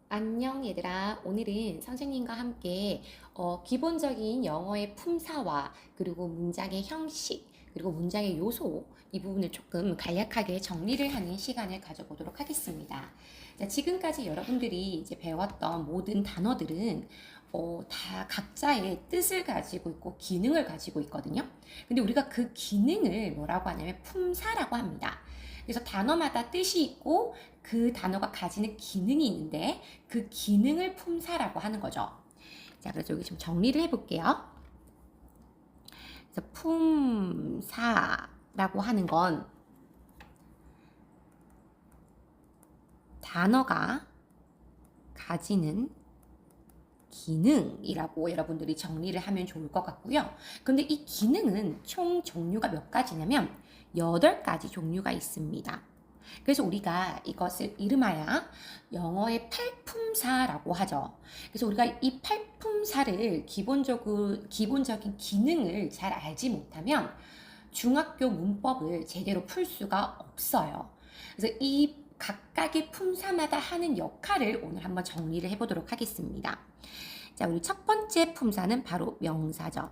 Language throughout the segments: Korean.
안녕 얘들아. 오늘은 선생님과 함께 기본적인 영어의 품사와 그리고 문장의 형식 그리고 문장의 요소 이 부분을 조금 간략하게 정리를 하는 시간을 가져보도록 하겠습니다. 자, 지금까지 여러분들이 이제 배웠던 모든 단어들은 다 각자의 뜻을 가지고 있고 기능을 가지고 있거든요. 근데 우리가 그 기능을 뭐라고 하냐면 품사라고 합니다. 그래서 단어마다 뜻이 있고 그 단어가 가지는 기능이 있는데 그 기능을 품사라고 하는 거죠. 자, 그래서 여기 좀 정리를 해볼게요. 그래서 품사라고 하는 건 단어가 가지는 기능이라고 여러분들이 정리를 하면 좋을 것 같고요. 근데 이 기능은 총 종류가 몇 가지냐면 8가지 종류가 있습니다. 그래서 우리가 이것을 이름하여 영어의 팔품사라고 하죠. 그래서 우리가 이 팔품사를 기본적인 기능을 잘 알지 못하면 중학교 문법을 제대로 풀 수가 없어요. 그래서 이 각각의 품사마다 하는 역할을 오늘 한번 정리를 해보도록 하겠습니다. 자, 우리 첫 번째 품사는 바로 명사죠.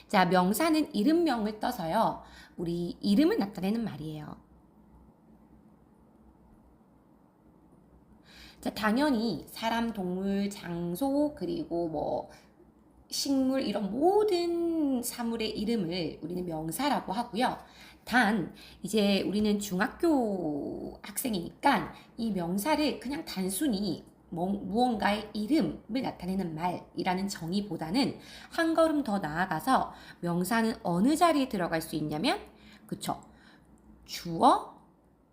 자, 명사는 이름명을 떠서요. 우리 이름을 나타내는 말이에요. 자, 당연히 사람, 동물, 장소, 그리고 뭐 식물 이런 모든 사물의 이름을 우리는 명사라고 하고요. 단 이제 우리는 중학교 학생이니까 이 명사를 그냥 단순히 무언가의 이름을 나타내는 말이라는 정의보다는 한 걸음 더 나아가서 명사는 어느 자리에 들어갈 수 있냐면 그쵸? 주어,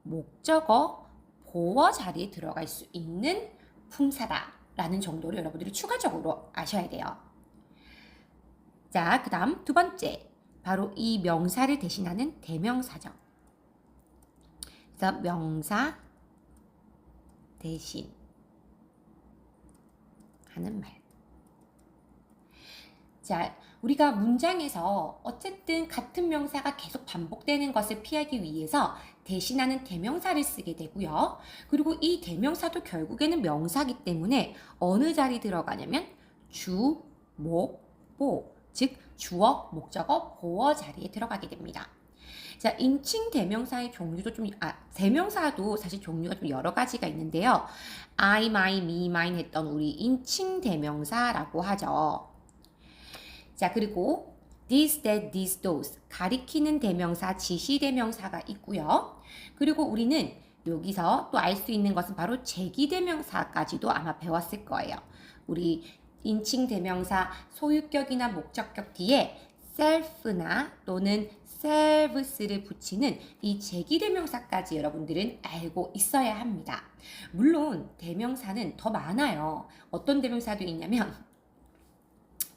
목적어, 보어 자리에 들어갈 수 있는 품사다라는 정도를 여러분들이 추가적으로 아셔야 돼요. 자, 그 다음 두 번째. 바로 이 명사를 대신하는 대명사죠. 그래서 명사 대신 하는 말. 자, 우리가 문장에서 어쨌든 같은 명사가 계속 반복되는 것을 피하기 위해서 대신하는 대명사를 쓰게 되고요. 그리고 이 대명사도 결국에는 명사이기 때문에 어느 자리 들어가냐면 주, 목, 보, 즉 주어, 목적어, 보어 자리에 들어가게 됩니다. 자, 인칭 대명사의 종류도 대명사도 사실 종류가 좀 여러 가지가 있는데요. I, my, me, mine 했던 우리 인칭 대명사라고 하죠. 자, 그리고 this, that, these, those 가리키는 대명사, 지시 대명사가 있고요. 그리고 우리는 여기서 또 알 수 있는 것은 바로 제기 대명사까지도 아마 배웠을 거예요. 우리 인칭 대명사 소유격이나 목적격 뒤에 self나 또는 serves를 붙이는 이 제기 대명사까지 여러분들은 알고 있어야 합니다. 물론 대명사는 더 많아요. 어떤 대명사도 있냐면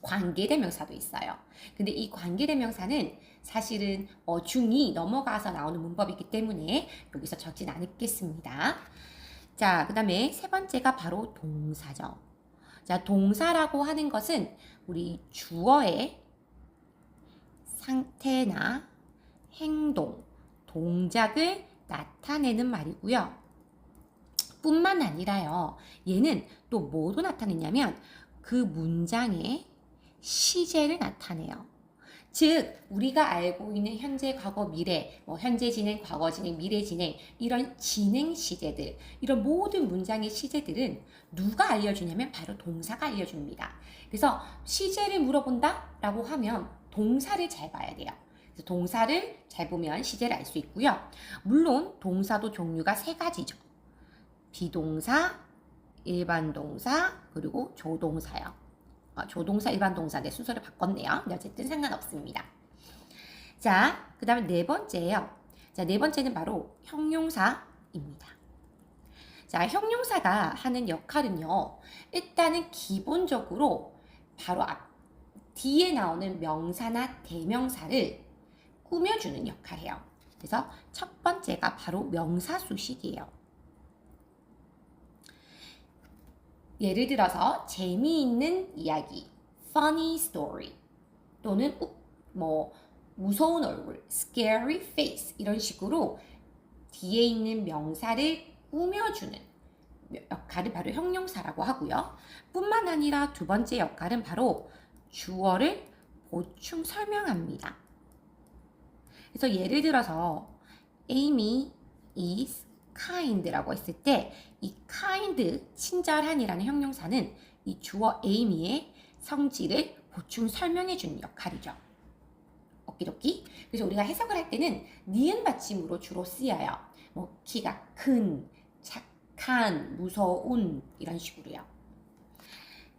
관계대명사도 있어요. 근데 이 관계대명사는 사실은 중2 넘어가서 나오는 문법이기 때문에 여기서 적진 않겠습니다. 자, 그 다음에 세 번째가 바로 동사죠. 자, 동사라고 하는 것은 우리 주어의 상태나 행동, 동작을 나타내는 말이고요. 뿐만 아니라요. 얘는 또 뭐로 나타내냐면 그 문장의 시제를 나타내요. 즉 우리가 알고 있는 현재, 과거, 미래, 현재 진행, 과거 진행, 미래 진행 이런 진행 시제들, 이런 모든 문장의 시제들은 누가 알려주냐면 바로 동사가 알려줍니다. 그래서 시제를 물어본다라고 하면 동사를 잘 봐야 돼요. 그래서 동사를 잘 보면 시제를 알 수 있고요. 물론 동사도 종류가 세 가지죠. 비동사, 일반 동사, 그리고 조동사요. 조동사, 일반 동사 내 순서를 바꿨네요. 근데 어쨌든 상관없습니다. 자, 그 다음에 네 번째예요. 자, 네 번째는 바로 형용사입니다. 자, 형용사가 하는 역할은요. 일단은 기본적으로 바로 뒤에 나오는 명사나 대명사를 꾸며주는 역할이에요. 그래서 첫 번째가 바로 명사수식이에요. 예를 들어서 재미있는 이야기, funny story 또는 무서운 얼굴, scary face 이런 식으로 뒤에 있는 명사를 꾸며주는 역할은 바로 형용사라고 하고요. 뿐만 아니라 두 번째 역할은 바로 주어를 보충 설명합니다. 그래서 예를 들어서 Amy is kind라고 했을 때 이 kind, 친절한이라는 형용사는 이 주어 Amy의 성질을 보충 설명해 주는 역할이죠. 오키도키. 그래서 우리가 해석을 할 때는 니은 받침으로 주로 쓰여요. 뭐 키가 큰, 착한, 무서운 이런 식으로요.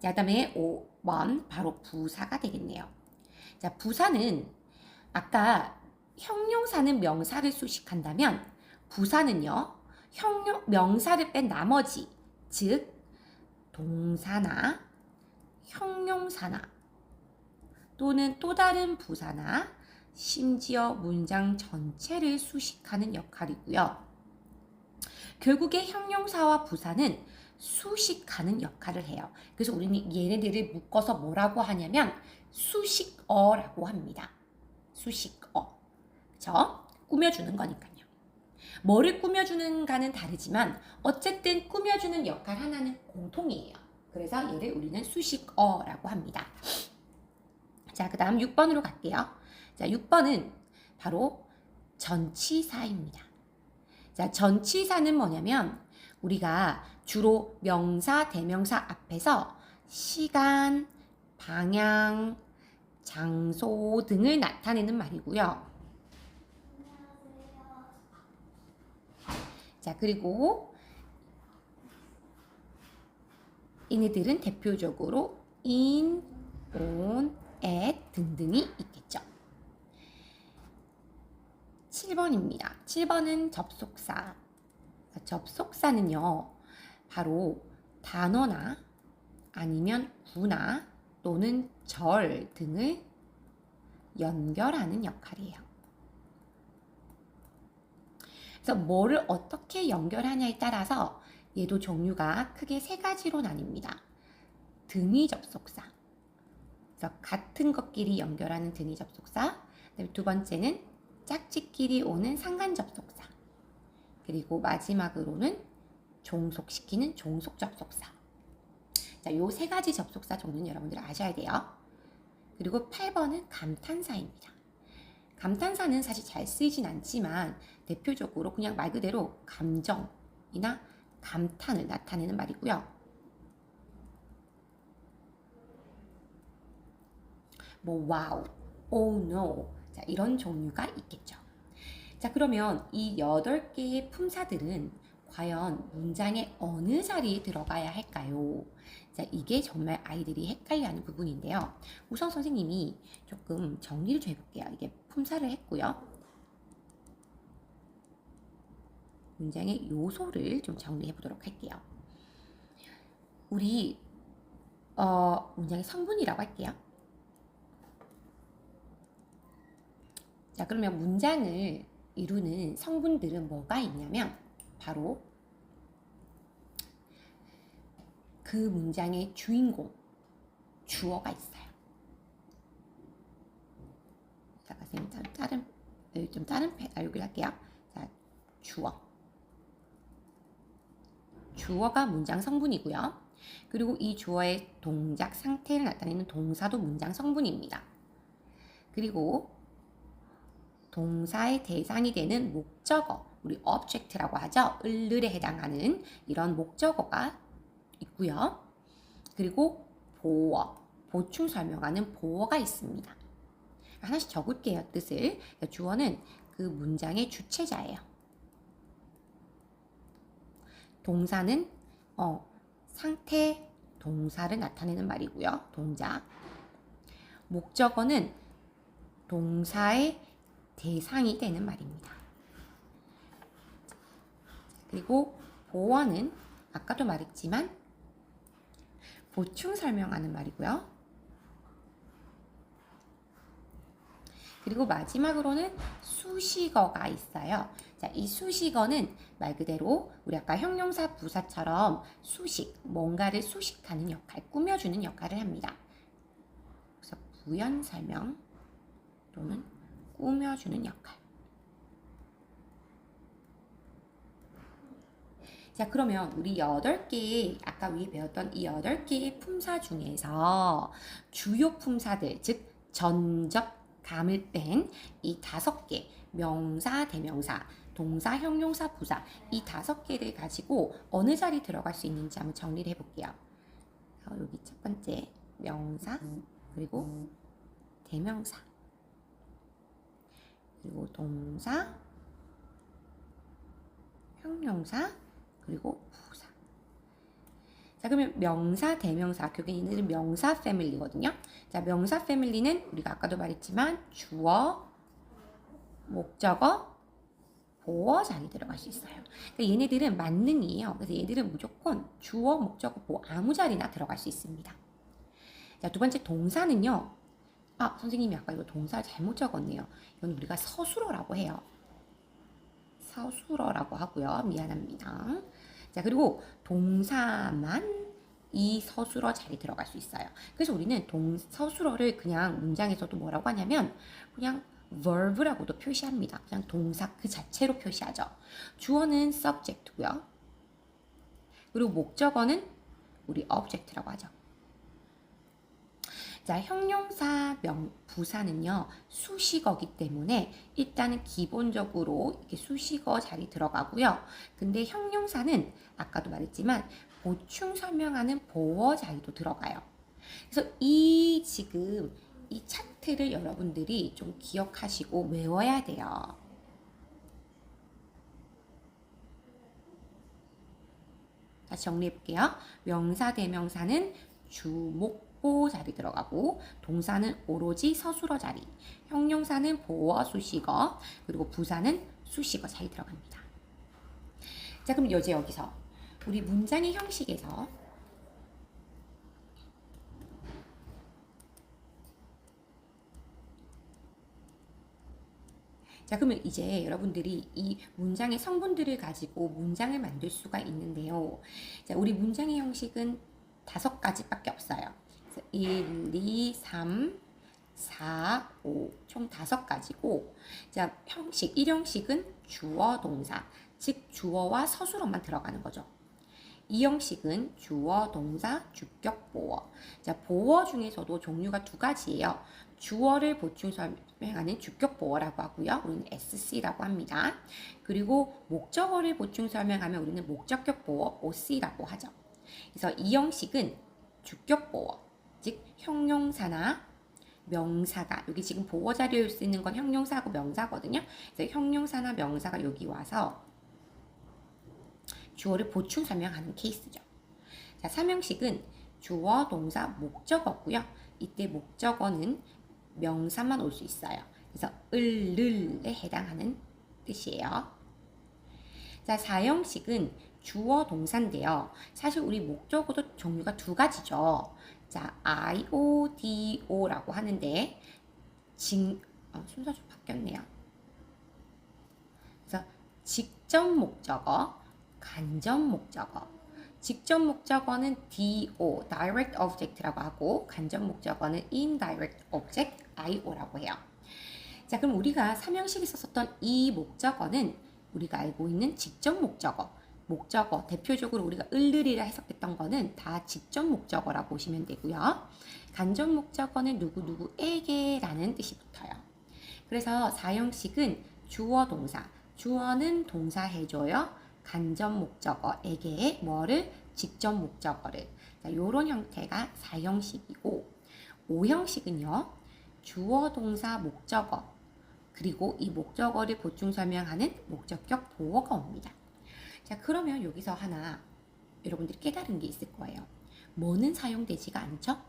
자, 그다음에 5번 바로 부사가 되겠네요. 자, 부사는 아까 형용사는 명사를 수식한다면 부사는요. 명사를 뺀 나머지 즉 동사나 형용사나 또는 또 다른 부사나 심지어 문장 전체를 수식하는 역할이고요. 결국에 형용사와 부사는 수식하는 역할을 해요. 그래서 우리는 얘네들을 묶어서 뭐라고 하냐면 수식어라고 합니다. 수식어. 그쵸? 꾸며주는 거니까요. 뭐를 꾸며주는가는 다르지만 어쨌든 꾸며주는 역할 하나는 공통이에요. 그래서 얘를 우리는 수식어라고 합니다. 자, 그 다음 6번으로 갈게요. 자, 6번은 바로 전치사입니다. 자, 전치사는 뭐냐면 우리가 주로 명사, 대명사 앞에서 시간, 방향, 장소 등을 나타내는 말이고요. 자, 그리고 얘네들은 대표적으로 in, on, at 등등이 있겠죠. 7번입니다. 7번은 접속사. 접속사는요, 바로 단어나 아니면 구나 또는 절 등을 연결하는 역할이에요. 그래서 뭐를 어떻게 연결하냐에 따라서 얘도 종류가 크게 세 가지로 나뉩니다. 등위 접속사. 그래서 같은 것끼리 연결하는 등위 접속사. 두 번째는 짝짓끼리 오는 상관 접속사. 그리고 마지막으로는 종속시키는 종속 접속사. 자, 요 세 가지 접속사 종류는 여러분들 아셔야 돼요. 그리고 8번은 감탄사입니다. 감탄사는 사실 잘 쓰이진 않지만 대표적으로 그냥 말 그대로 감정이나 감탄을 나타내는 말이고요. 뭐 와우, oh no, 자, 이런 종류가 있겠죠. 자, 그러면 이 8개의 품사들은 과연 문장의 어느 자리에 들어가야 할까요? 자, 이게 정말 아이들이 헷갈려하는 부분인데요. 우선 선생님이 조금 정리를 좀 해볼게요. 이게 품사를 했고요. 문장의 요소를 좀 정리해 보도록 할게요. 우리 문장의 성분이라고 할게요. 자, 그러면 문장을 이루는 성분들은 뭐가 있냐면 바로 그 문장의 주인공, 주어가 있어요. 자, 선생님 여기 할게요. 자, 주어가 문장 성분이고요. 그리고 이 주어의 동작 상태를 나타내는 동사도 문장 성분입니다. 그리고 동사의 대상이 되는 목적어, 우리 object라고 하죠. 을에 해당하는 이런 목적어가 있고요. 그리고 보어, 보충 설명하는 보어가 있습니다. 하나씩 적을게요, 뜻을. 주어는 그 문장의 주체자예요. 동사는 상태, 동사를 나타내는 말이고요. 동작. 목적어는 동사의 대상이 되는 말입니다. 그리고 보어는 아까도 말했지만 보충 설명하는 말이고요. 그리고 마지막으로는 수식어가 있어요. 자, 이 수식어는 말 그대로 우리 아까 형용사 부사처럼 뭔가를 수식하는 역할, 꾸며주는 역할을 합니다. 그래서 부연 설명 또는 꾸며주는 역할. 자, 그러면 우리 8개의, 아까 위에 배웠던 이 8개의 품사 중에서 주요 품사들, 즉, 전적, 감을 뺀 이 5개, 명사, 대명사, 동사, 형용사, 부사, 이 5개를 가지고 어느 자리 들어갈 수 있는지 한번 정리를 해볼게요. 여기 첫 번째, 명사, 그리고 대명사, 그리고 동사, 형용사, 그리고 부사. 자, 그러면 명사, 대명사, 얘네들은 명사 패밀리거든요. 자, 명사 패밀리는 우리가 아까도 말했지만 주어, 목적어, 보어 자리 들어갈 수 있어요. 그러니까 얘네들은 만능이에요. 그래서 얘들은 무조건 주어, 목적어, 보어 아무 자리나 들어갈 수 있습니다. 자, 두 번째 동사는요. 선생님이 아까 이거 동사 잘못 적었네요. 이건 우리가 서술어라고 해요. 서술어라고 하고요. 미안합니다. 자, 그리고 동사만 이 서술어 자리 들어갈 수 있어요. 그래서 우리는 서술어를 그냥 문장에서도 뭐라고 하냐면 그냥 verb라고도 표시합니다. 그냥 동사 그 자체로 표시하죠. 주어는 subject고요. 그리고 목적어는 우리 object라고 하죠. 자, 형용사 부사는요, 수식어기 때문에 일단은 기본적으로 이렇게 수식어 자리 들어가고요. 근데 형용사는 아까도 말했지만 보충 설명하는 보어 자리도 들어가요. 그래서 지금 이 차트를 여러분들이 좀 기억하시고 외워야 돼요. 다시 정리해볼게요. 명사, 대명사는 주목, 보 자리 들어가고 동사는 오로지 서술어 자리, 형용사는 보어 수식어, 그리고 부사는 수식어 자리 들어갑니다. 자, 그럼 여기서 우리 문장의 형식에서 자, 그러면 이제 여러분들이 이 문장의 성분들을 가지고 문장을 만들 수가 있는데요. 자, 우리 문장의 형식은 5가지밖에 없어요. 1, 2, 3, 4, 5, 총 5가지고, 자, 형식, 1형식은 주어, 동사, 즉 주어와 서술어만 들어가는 거죠. 2형식은 주어, 동사, 주격, 보어. 자, 보어 중에서도 종류가 2가지예요. 주어를 보충 설명하는 주격 보어라고 하고요. 우리는 SC라고 합니다. 그리고 목적어를 보충 설명하면 우리는 목적격 보어, OC라고 하죠. 그래서 2형식은 주격 보어, 즉 형용사나 명사가, 여기 지금 보어 자료에 쓰이는 건 형용사하고 명사거든요. 그래서 형용사나 명사가 여기 와서 주어를 보충 설명하는 케이스죠. 자, 3형식은 주어, 동사, 목적어고요. 이때 목적어는 명사만 올 수 있어요. 그래서 을에 해당하는 뜻이에요. 자, 4형식은 주어, 동사인데요. 사실 우리 목적어도 종류가 2가지죠. 자, IODO라고 하는데 순서 좀 바뀌었네요. 그래서 직접 목적어, 간접 목적어. 직접 목적어는 DO, Direct Object라고 하고 간접 목적어는 Indirect Object, IO라고 해요. 자, 그럼 우리가 3형식에서 썼던 이 목적어는 우리가 알고 있는 직접 목적어. 목적어, 대표적으로 우리가 을르리라 해석했던 거는 다 직접 목적어라고 보시면 되고요. 간접 목적어는 누구누구에게 라는 뜻이 붙어요. 그래서 4형식은 주어, 동사. 주어는 동사 해줘요. 간접 목적어에게 뭐를? 직접 목적어를. 자, 요런 형태가 4형식이고 5형식은요. 주어, 동사, 목적어. 그리고 이 목적어를 보충 설명하는 목적격 보어가 옵니다. 자, 그러면 여기서 하나 여러분들이 깨달은 게 있을 거예요. 뭐는 사용되지가 않죠?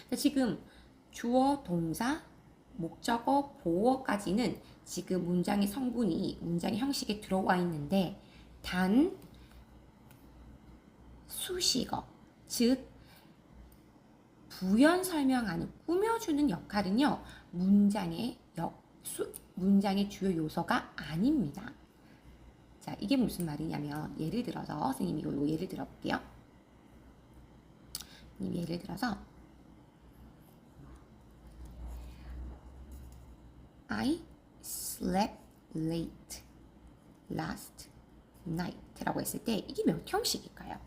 자, 지금 주어, 동사, 목적어, 보어까지는 지금 문장의 성분이 문장의 형식에 들어와 있는데 단 수식어, 즉 부연 설명하는, 꾸며주는 역할은요, 문장의 주요 요소가 아닙니다. 자, 이게 무슨 말이냐면 예를 들어서 선생님이 요 예를 들어볼게요. 예를 들어서 I slept late last night라고 했을 때 이게 몇 형식일까요?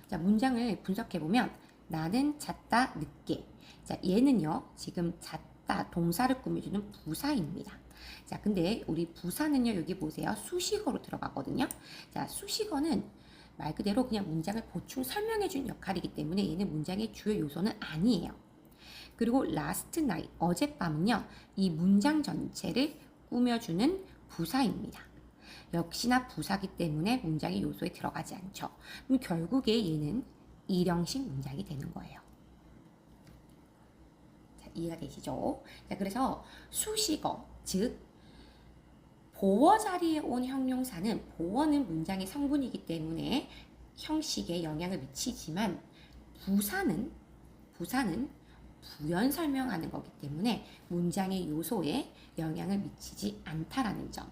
자, 문장을 분석해 보면 나는 잤다 늦게. 자, 얘는요. 지금 잤다 동사를 꾸며주는 부사입니다. 자, 근데 우리 부사는요. 여기 보세요. 수식어로 들어가거든요. 자, 수식어는 말 그대로 그냥 문장을 보충 설명해 준 역할이기 때문에 얘는 문장의 주요 요소는 아니에요. 그리고 last night, 어젯밤은요. 이 문장 전체를 꾸며주는 부사입니다. 역시나 부사기 때문에 문장의 요소에 들어가지 않죠. 그럼 결국에 얘는 일형식 문장이 되는 거예요. 자, 이해가 되시죠? 자, 그래서 수식어, 즉 보어 자리에 온 형용사는 보어는 문장의 성분이기 때문에 형식에 영향을 미치지만 부사는 부연 설명하는 거기 때문에 문장의 요소에 영향을 미치지 않다라는 점.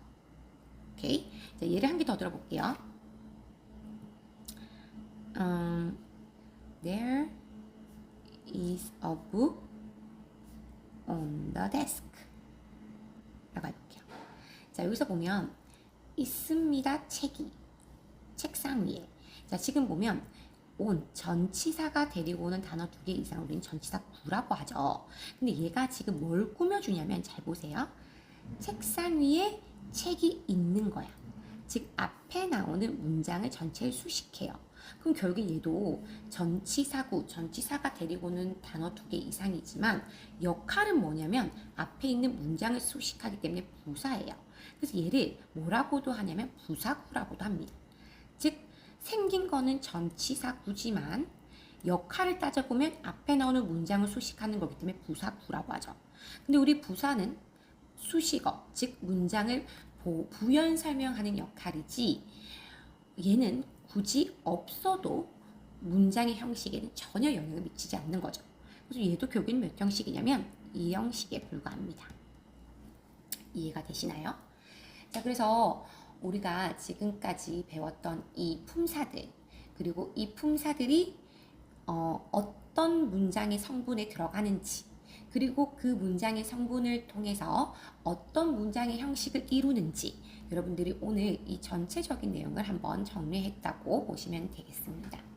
오케이. 자, 예를 한 개 더 들어볼게요. There is a book on the desk. 라고 해볼게요. 자, 여기서 보면 있습니다. 책이 책상 위에. 자, 지금 보면 on 전치사가 데리고 오는 단어 2개 이상 우리는 전치사 구라고 하죠. 근데 얘가 지금 뭘 꾸며주냐면 잘 보세요. 책상 위에 책이 있는 거야. 즉 앞에 나오는 문장을 전체를 수식해요. 그럼 결국 얘도 전치사구, 전치사가 데리고 오는 단어 2개 이상이지만 역할은 뭐냐면 앞에 있는 문장을 수식하기 때문에 부사예요. 그래서 얘를 뭐라고도 하냐면 부사구라고도 합니다. 즉 생긴 거는 전치사구지만 역할을 따져보면 앞에 나오는 문장을 수식하는 거기 때문에 부사구라고 하죠. 근데 우리 부사는 수식어, 즉 문장을 부연 설명하는 역할이지 얘는 굳이 없어도 문장의 형식에는 전혀 영향을 미치지 않는 거죠. 그래서 얘도 결국엔 몇 형식이냐면 2형식에 불과합니다. 이해가 되시나요? 자, 그래서 우리가 지금까지 배웠던 이 품사들, 그리고 이 품사들이 어떤 문장의 성분에 들어가는지, 그리고 그 문장의 성분을 통해서 어떤 문장의 형식을 이루는지 여러분들이 오늘 이 전체적인 내용을 한번 정리했다고 보시면 되겠습니다.